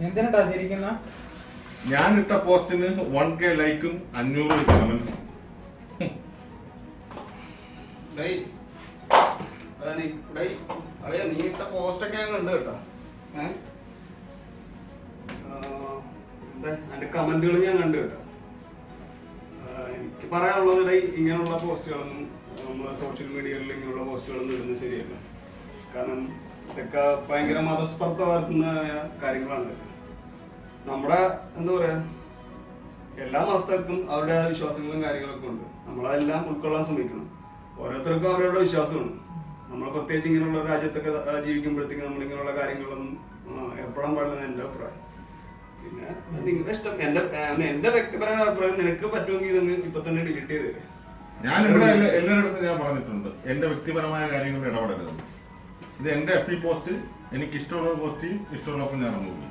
എന്തിനാ ചിരിക്കുന്ന? ഞാൻ ഇട്ട പോസ്റ്റിന് 1K ലൈക്കും 500 കമന്റ്സും. നീ ഇട്ട പോസ്റ്റൊക്കെ ഞാൻ കണ്ടു കേട്ടോ. അതിന്റെ കമന്റുകൾ ഞാൻ കണ്ടു കേട്ടോ. എനിക്ക് പറയാനുള്ളത് ഇങ്ങനെയുള്ള പോസ്റ്റുകളൊന്നും നമ്മളെ സോഷ്യൽ മീഡിയയിൽ ഇങ്ങനെയുള്ള പോസ്റ്റുകളൊന്നും ഇടുന്നത് ശരിയല്ല. കാരണം ഇതൊക്കെ ഭയങ്കര മതസ്പർദ്ധ വളർത്തുന്ന കാര്യങ്ങളാണ്. നമ്മുടെ എന്താ പറയാ, എല്ലാ മതസ്ഥർക്കും അവരുടെ വിശ്വാസങ്ങളും കാര്യങ്ങളൊക്കെ ഉണ്ട്. നമ്മളതെല്ലാം ഉൾക്കൊള്ളാൻ ശ്രമിക്കണം. ഓരോരുത്തർക്കും അവരവരുടെ വിശ്വാസമാണ്. നമ്മൾ പ്രത്യേകിച്ച് ഇങ്ങനെയുള്ള രാജ്യത്തൊക്കെ ജീവിക്കുമ്പോഴത്തേക്ക് നമ്മൾ ഇങ്ങനെയുള്ള കാര്യങ്ങളൊന്നും ഏർപ്പെടാൻ പാടില്ലെന്ന് എൻ്റെ അഭിപ്രായം. പിന്നെ നിങ്ങളുടെ ഇഷ്ടം. എന്റെ വ്യക്തിപരമായ അഭിപ്രായം, നിനക്ക് പറ്റുമെങ്കിൽ ഇതൊന്ന് ഇപ്പൊ തന്നെ ഡിലീറ്റ് ചെയ്ത് തരും. ഞാൻ ഇവിടെ എല്ലാവരുടെ ഞാൻ പറഞ്ഞിട്ടുണ്ട്, എന്റെ വ്യക്തിപരമായ കാര്യങ്ങളിൽ ഇടപെടരുത്. ഇത് എന്റെ FB പോസ്റ്റ്, എനിക്ക് ഇഷ്ടമുള്ളത് പോസ്റ്റ് ചെയ്യും, ഇഷ്ടമുള്ളപ്പോൾ ഞാൻ നോക്കി.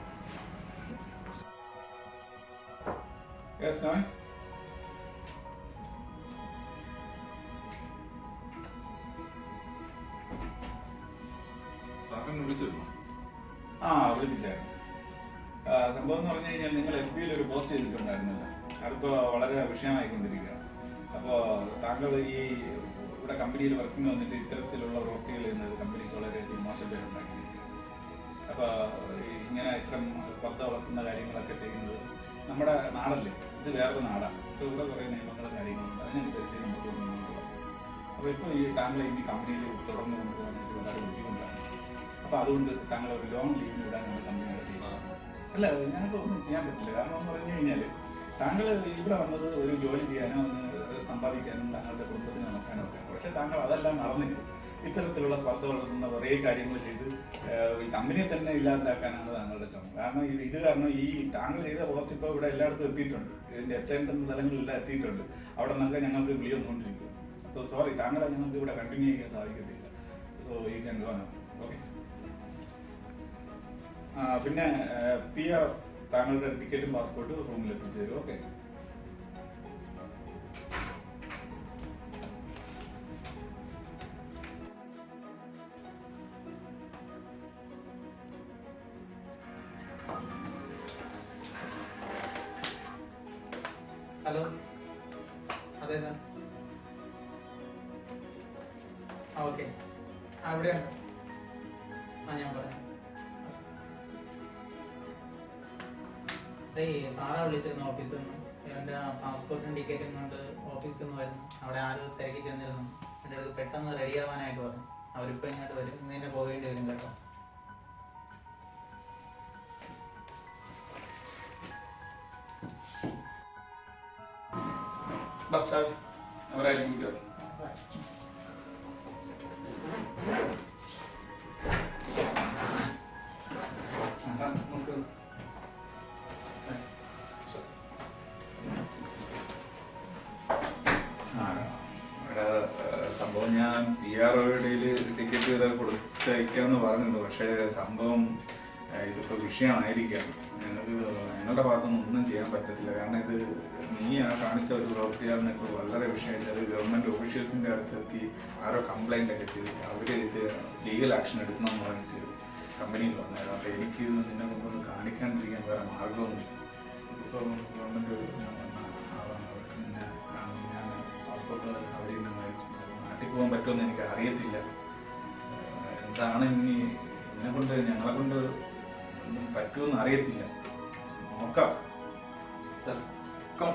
വിളിച്ചിരുന്നു? വിളിപ്പിച്ചായിരുന്നു. സംഭവം എന്ന് പറഞ്ഞു കഴിഞ്ഞാൽ നിങ്ങൾ FB-യിൽ ഒരു പോസ്റ്റ് ചെയ്തിട്ടുണ്ടായിരുന്നല്ലോ, അതിപ്പോൾ വളരെ വിഷയമായിക്കൊണ്ടിരിക്കുകയാണ്. അപ്പോൾ താങ്കൾ ഈ ഇവിടെ കമ്പനിയിൽ വർക്കിന് വന്നിട്ട് ഇത്തരത്തിലുള്ള പ്രവൃത്തികൾ ചെയ്യുന്നത് കമ്പനിക്ക് വളരെയധികം മോശം പേരുണ്ടാക്കിയിരിക്കുകയാണ്. അപ്പോൾ ഇങ്ങനെ ഇത്തരം സ്പർദ്ധ വളർത്തുന്ന കാര്യങ്ങളൊക്കെ ചെയ്യുന്നത് നമ്മുടെ നാടല്ലേ, ഇത് വേറൊരു നാടാണ്. ഇപ്പോൾ ഇവിടെ കുറേ നിയമങ്ങളും കാര്യങ്ങളുണ്ട്, അതിനനുസരിച്ച് നമുക്ക് മുന്നോട്ട് പോകാം. അപ്പോൾ ഇപ്പോൾ ഈ താങ്കൾ ഇനി കമ്പനിയിൽ തുടർന്ന് കൊണ്ടുപോകാനായിട്ട് വളരെ ബുദ്ധിമുട്ടാണ്. അപ്പോൾ അതുകൊണ്ട് താങ്കൾ ഒരു ലോങ് ലീവിന് വിടാനാണ് കമ്പനിയുടെ തീരുമാനം. അല്ല, ഞങ്ങൾക്ക് ഒന്നും ചെയ്യാൻ പറ്റില്ല. കാരണം എന്ന് പറഞ്ഞു കഴിഞ്ഞാൽ താങ്കൾ ഇവിടെ വന്നത് ഒരു ജോലി ചെയ്യാനോ സമ്പാദിക്കാനും താങ്കളുടെ കുടുംബത്തിന് നോക്കാനോ ഒക്കെയാണ്. പക്ഷേ താങ്കൾ അതെല്ലാം മറന്നിട്ട് ഇത്തരത്തിലുള്ള സ്പർദ്ധ വളർത്തുന്ന കുറേ കാര്യങ്ങൾ ചെയ്ത് ഈ കമ്പനിയെ തന്നെ ഇല്ലാതാക്കാനാണ് താങ്കളുടെ ശ്രമം. കാരണം ഇത് കാരണം ഈ താങ്കൾ ചെയ്ത പോസ്റ്റ് ഇപ്പോൾ ഇവിടെ എല്ലായിടത്തും എത്തിയിട്ടുണ്ട്. ഇതിൻ്റെ എത്തേണ്ടുന്ന സ്ഥലങ്ങളിലെല്ലാം എത്തിയിട്ടുണ്ട്. അവിടെ നിന്നൊക്കെ ഞങ്ങൾക്ക് വിളി വന്നുകൊണ്ടിരിക്കും. അപ്പോൾ സോറി, താങ്കളെ ഞങ്ങൾക്ക് ഇവിടെ കണ്ടിന്യൂ ചെയ്യാൻ സാധിക്കത്തില്ല. സോ ഈ ക്യാൻ ഗോ നൗ. ഓക്കെ. പിന്നെ PR താങ്കളുടെ ടിക്കറ്റും പാസ്പോർട്ടും റൂമിൽ എത്തിച്ചു തരും. ഓക്കെ. ഹലോ, അതെ സാർ. ഓക്കെ, അവിടെയാണ്. ഞാൻ പറയാം. സാറാ വിളിച്ചിരുന്നു ഓഫീസിൽ നിന്ന്. എൻ്റെ പാസ്പോർട്ടും ടിക്കറ്റും കൊണ്ട് ഓഫീസിൽ നിന്ന് വരുന്നു. അവിടെ ആരും തിരക്കി ചെന്നിരുന്നു. എൻ്റെ അടുത്ത് പെട്ടെന്ന് റെഡി ആവാനായിട്ട് പറഞ്ഞു. അവരിപ്പോൾ ഇങ്ങോട്ട് വരും. ഇന്ന് തന്നെ പോകേണ്ടി വരും കേട്ടോ. സംഭവം ഞാൻ PROയുടെ ടിക്കറ്റ് ഇതൊക്കെ കൊടുത്തയക്കാമെന്ന് പറഞ്ഞിരുന്നു. പക്ഷേ സംഭവം ഇതിപ്പോൾ വിഷയമായിരിക്കാം. ഞങ്ങളുടെ ഭാഗത്തൊന്നും ഒന്നും ചെയ്യാൻ പറ്റത്തില്ല. കാരണം ഇത് നീ കാണിച്ച ഒരു പ്രവൃത്തിയാണെന്നൊക്കെ വളരെ വിഷയമില്ല. അത് ഗവൺമെൻറ് ഒഫീഷ്യൽസിൻ്റെ അടുത്തെത്തി ആരോ കംപ്ലൈൻ്റ് ഒക്കെ ചെയ്തിട്ട് അവർ ഇത് ലീഗൽ ആക്ഷൻ എടുക്കണമെന്ന് പറഞ്ഞിട്ട് കമ്പനിയിൽ വന്നായിരുന്നു. അപ്പോൾ എനിക്ക് നിന്നെ കൊണ്ടൊന്ന് കാണിക്കാണ്ടിരിക്കാൻ വേറെ മാർഗമൊന്നുമില്ല. ഇപ്പോൾ ഗവൺമെൻറ് ആവാൻ അവർക്ക് നിന്നെ ഞാൻ പാസ്പോർട്ട് അവിടെ നിന്ന് മേടിച്ചു. നാട്ടിൽ പോകാൻ പറ്റുമെന്ന് എനിക്ക് അറിയത്തില്ല. എന്താണ് ഇനി എന്നെക്കൊണ്ട് ഞങ്ങളെ കൊണ്ട് പറ്റുമെന്ന് അറിയത്തില്ല. നോക്കാം. Sir, come.